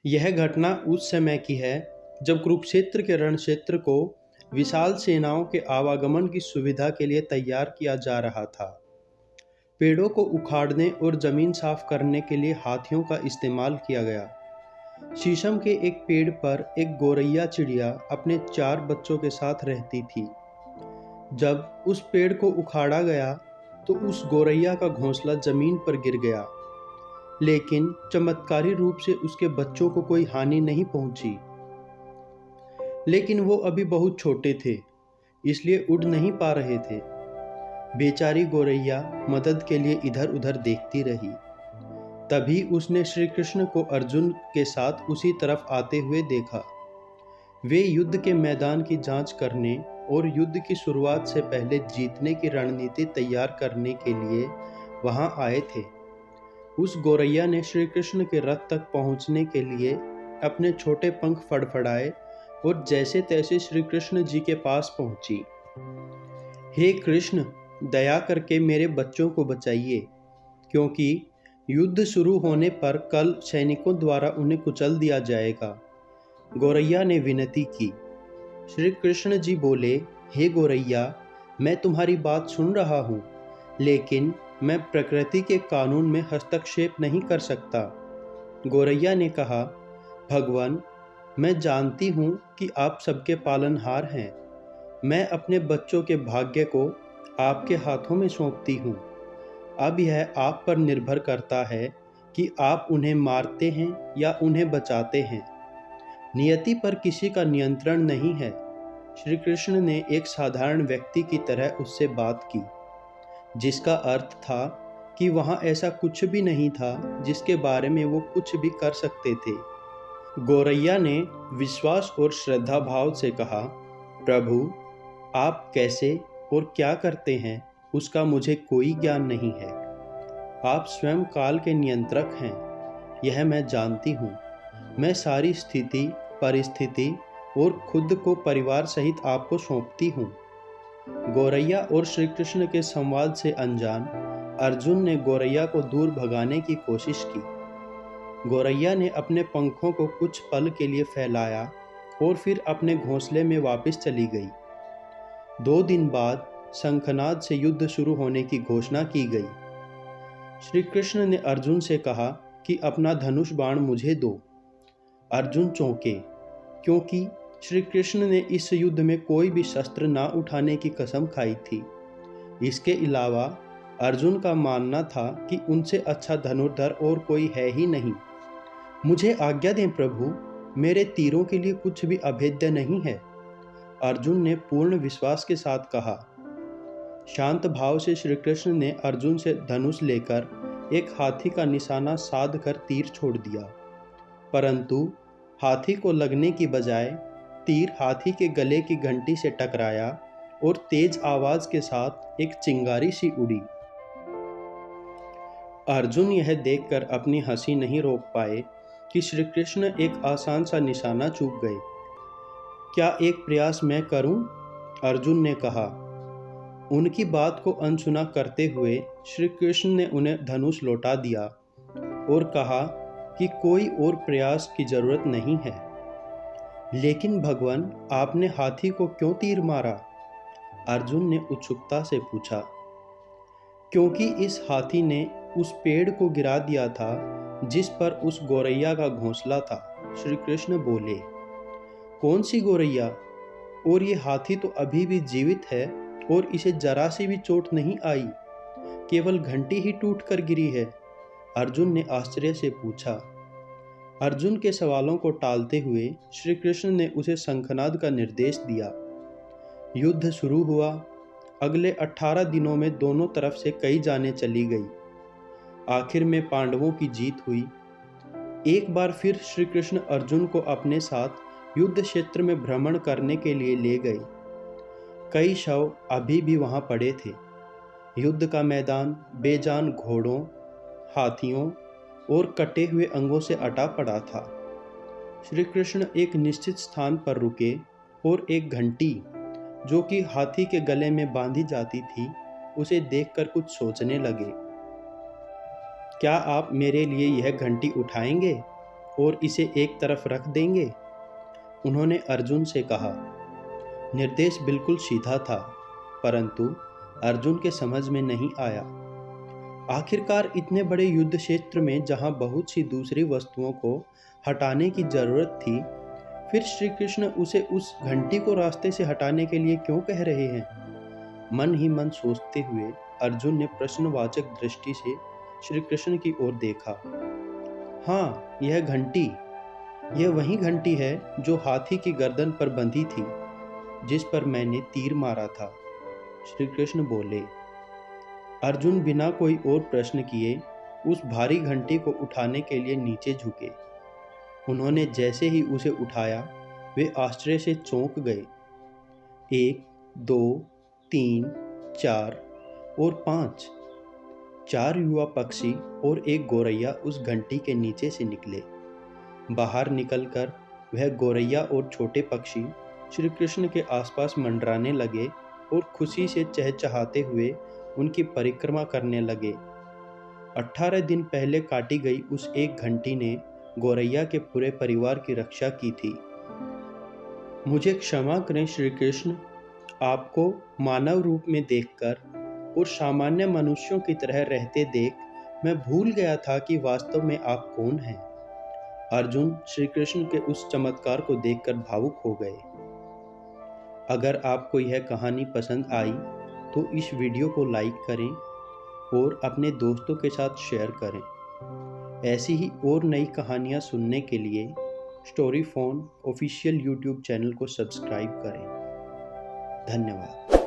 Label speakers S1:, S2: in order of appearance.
S1: यह घटना उस समय की है जब कुरुक्षेत्र के रणक्षेत्र को विशाल सेनाओं के आवागमन की सुविधा के लिए तैयार किया जा रहा था। पेड़ों को उखाड़ने और जमीन साफ करने के लिए हाथियों का इस्तेमाल किया गया। शीशम के एक पेड़ पर एक गोरैया चिड़िया अपने 4 बच्चों के साथ रहती थी। जब उस पेड़ को उखाड़ा गया तो उस गोरैया का घोंसला जमीन पर गिर गया, लेकिन चमत्कारी रूप से उसके बच्चों को कोई हानि नहीं पहुंची। लेकिन वो अभी बहुत छोटे थे, इसलिए उड़ नहीं पा रहे थे। बेचारी गोरैया मदद के लिए इधर उधर देखती रही। तभी उसने श्री कृष्ण को अर्जुन के साथ उसी तरफ आते हुए देखा। वे युद्ध के मैदान की जांच करने और युद्ध की शुरुआत से पहले जीतने की रणनीति तैयार करने के लिए वहां आए थे। उस गोरैया ने श्री कृष्ण के रथ तक पहुंचने के लिए अपने छोटे पंख फड़फड़ाए और जैसे तैसे श्री कृष्ण जी के पास पहुंची। हे कृष्ण, दया करके मेरे बच्चों को बचाइए, क्योंकि युद्ध शुरू होने पर कल सैनिकों द्वारा उन्हें कुचल दिया जाएगा, गोरैया ने विनती की। श्री कृष्ण जी बोले, हे गोरैया, मैं तुम्हारी बात सुन रहा हूँ, लेकिन मैं प्रकृति के कानून में हस्तक्षेप नहीं कर सकता। गोरैया ने कहा, भगवान, मैं जानती हूँ कि आप सबके पालनहार हैं। मैं अपने बच्चों के भाग्य को आपके हाथों में सौंपती हूँ। अब यह आप पर निर्भर करता है कि आप उन्हें मारते हैं या उन्हें बचाते हैं। नियति पर किसी का नियंत्रण नहीं है। श्री कृष्ण ने एक साधारण व्यक्ति की तरह उससे बात की, जिसका अर्थ था कि वहाँ ऐसा कुछ भी नहीं था जिसके बारे में वो कुछ भी कर सकते थे। गोरैया ने विश्वास और श्रद्धा भाव से कहा, प्रभु, आप कैसे और क्या करते हैं उसका मुझे कोई ज्ञान नहीं है। आप स्वयं काल के नियंत्रक हैं, यह मैं जानती हूँ। मैं सारी स्थिति, परिस्थिति और खुद को परिवार सहित आपको सौंपती हूँ। गोरैया और श्री कृष्ण के संवाद से अनजान अर्जुन ने गोरैया को दूर भगाने की कोशिश की। गोरैया ने अपने पंखों को कुछ पल के लिए फैलाया और फिर अपने घोंसले में वापस चली गई। 2 दिन बाद शंखनाद से युद्ध शुरू होने की घोषणा की गई। श्री कृष्ण ने अर्जुन से कहा कि अपना धनुष बाण मुझे दो। अर्जुन चौंके, क्योंकि श्री कृष्ण ने इस युद्ध में कोई भी शस्त्र ना उठाने की कसम खाई थी। इसके अलावा अर्जुन का मानना था कि उनसे अच्छा धनुर्धर और कोई है ही नहीं। मुझे आज्ञा दें प्रभु, मेरे तीरों के लिए कुछ भी अभेद्य नहीं है, अर्जुन ने पूर्ण विश्वास के साथ कहा। शांत भाव से श्री कृष्ण ने अर्जुन से धनुष लेकर एक हाथी का निशाना साध कर तीर छोड़ दिया, परंतु हाथी को लगने की बजाय तीर हाथी के गले की घंटी से टकराया और तेज आवाज के साथ एक चिंगारी सी उड़ी। अर्जुन यह देखकर अपनी हंसी नहीं रोक पाए कि श्री कृष्ण एक आसान सा निशाना चूक गए। क्या एक प्रयास मैं करूं? अर्जुन ने कहा। उनकी बात को अनसुना करते हुए श्री कृष्ण ने उन्हें धनुष लौटा दिया और कहा कि कोई और प्रयास की जरूरत नहीं है। लेकिन भगवान, आपने हाथी को क्यों तीर मारा? अर्जुन ने उत्सुकता से पूछा। क्योंकि इस हाथी ने उस पेड़ को गिरा दिया था जिस पर उस गोरैया का घोंसला था, श्री कृष्ण बोले। कौन सी गोरैया? और ये हाथी तो अभी भी जीवित है और इसे जरा सी भी चोट नहीं आई, केवल घंटी ही टूट कर गिरी है, अर्जुन ने आश्चर्य से पूछा। अर्जुन के सवालों को टालते हुए श्री कृष्ण ने उसे शंखनाद का निर्देश दिया। युद्ध शुरू हुआ। अगले 18 दिनों में दोनों तरफ से कई जानें चली गई। आखिर में पांडवों की जीत हुई। एक बार फिर श्री कृष्ण अर्जुन को अपने साथ युद्ध क्षेत्र में भ्रमण करने के लिए ले गए। कई शव अभी भी वहां पड़े थे। युद्ध का मैदान बेजान घोड़ों, हाथियों और कटे हुए अंगों से अटा पड़ा था। श्री कृष्ण एक निश्चित स्थान पर रुके और एक घंटी, जो कि हाथी के गले में बांधी जाती थी, उसे देखकर कुछ सोचने लगे। क्या आप मेरे लिए यह घंटी उठाएंगे? और इसे एक तरफ रख देंगे? उन्होंने अर्जुन से कहा। निर्देश बिल्कुल सीधा था, परंतु अर्जुन के समझ में नहीं आया। आखिरकार इतने बड़े युद्ध क्षेत्र में जहां बहुत सी दूसरी वस्तुओं को हटाने की जरूरत थी, फिर श्री कृष्ण उसे उस घंटी को रास्ते से हटाने के लिए क्यों कह रहे हैं? मन ही मन सोचते हुए अर्जुन ने प्रश्नवाचक दृष्टि से श्री कृष्ण की ओर देखा। हाँ, यह वही घंटी है जो हाथी की गर्दन पर बंधी थी, जिस पर मैंने तीर मारा था, श्री कृष्ण बोले। अर्जुन बिना कोई और प्रश्न किए उस भारी घंटी को उठाने के लिए नीचे झुके। उन्होंने जैसे ही उसे उठाया, वे आश्चर्य से चौंक गए। 1, 2, 3, 4 और 5 4 युवा पक्षी और एक गोरैया उस घंटी के नीचे से निकले। बाहर निकलकर वह गोरैया और छोटे पक्षी श्री कृष्ण के आसपास मंडराने लगे और खुशी से चहचहाते हुए उनकी परिक्रमा करने लगे। 18 दिन पहले काटी गई उस एक घंटी ने गोरैया के पूरे परिवार की रक्षा की थी। मुझे क्षमा करें श्री कृष्ण, आपको मानव रूप में देखकर और सामान्य मनुष्यों की तरह रहते देख मैं भूल गया था कि वास्तव में आप कौन हैं। अर्जुन श्री कृष्ण के उस चमत्कार को देखकर भावुक हो गए। अगर आपको यह कहानी पसंद आई तो इस वीडियो को लाइक करें और अपने दोस्तों के साथ शेयर करें। ऐसी ही और नई कहानियाँ सुनने के लिए story phone official YouTube channel को सब्सक्राइब करें। धन्यवाद।